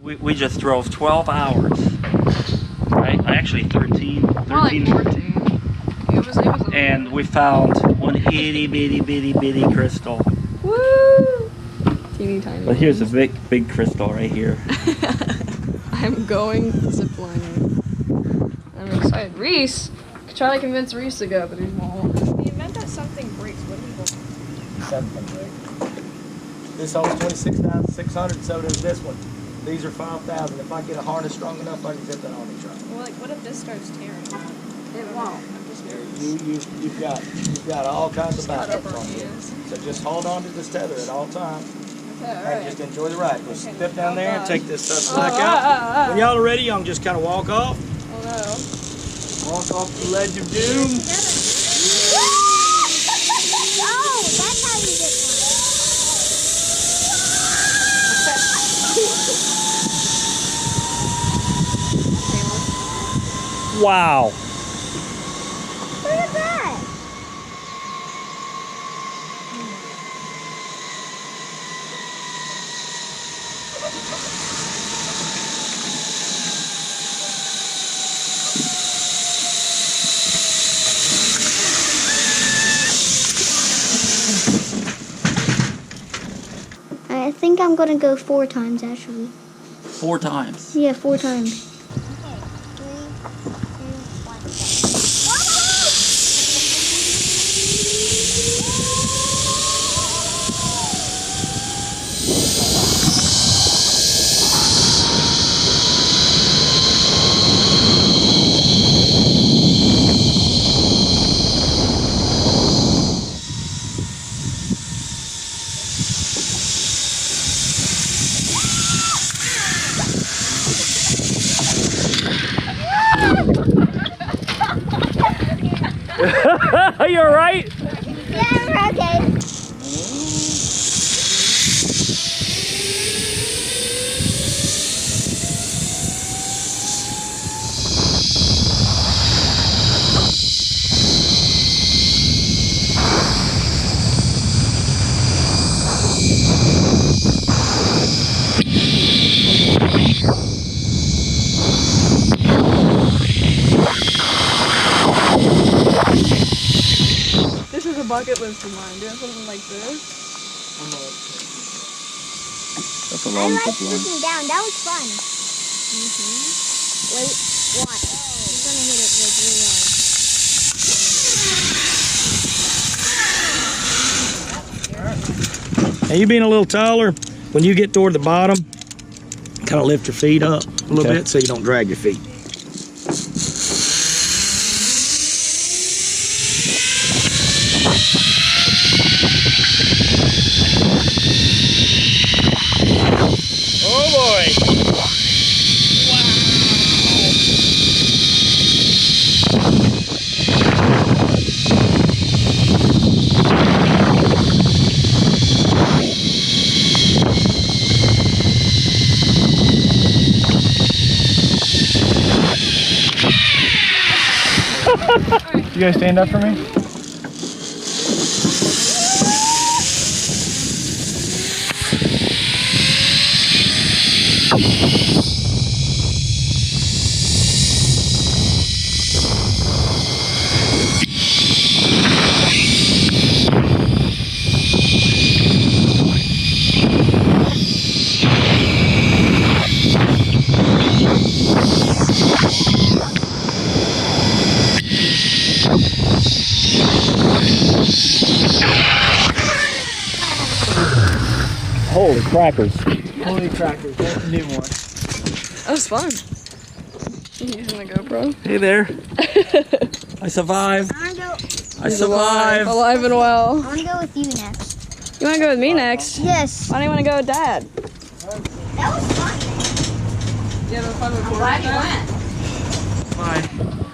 We just drove 12 hours. Right? Actually 13. More like 14. It was and we found one itty bitty crystal. Woo! Teeny tiny. But here's a big crystal right here. I'm going ziplining. I'm excited. Reese! I could try to convince Reese to go, but he won't. The event that something breaks, what do you want? Something break. This hole's 26,600, so does this one. These are 5,000. If I get a harness strong enough, I can zip that harness right. Well, like, what if this starts tearing? It won't. I'm just nervous. You've got all kinds of backup on you. So just hold on to this tether at all times. Okay, And alright. just enjoy the ride. Just Okay. step down there and take this stuff Oh, back out. When y'all are ready, y'all can just kind of walk off. Oh no. Walk off the ledge of doom. Oh, that's how you get Wow. Look at that. I think I'm gonna go 4 times actually. 4 times. Yeah, 4 times. Are you alright? Yeah, we're okay. This is a bucket list of mine. Doing something like this. That's a I long like zip line. sticking down. That was fun. Wait, watch. He's gonna hit it like really hard. Now you being a little taller, when you get toward the bottom, kind of lift your feet up a little Okay. bit so you don't drag your feet. Oh boy! You guys stand up for me? Holy crackers. Holy crackers, that's a new one. That was fun. You using the GoPro? Hey there. I survived. I wanna go. I survived. Alive and well. I wanna go with you next. You wanna go with me next? Yes. Why do you wanna go with Dad? That was fun. You having fun with Bye.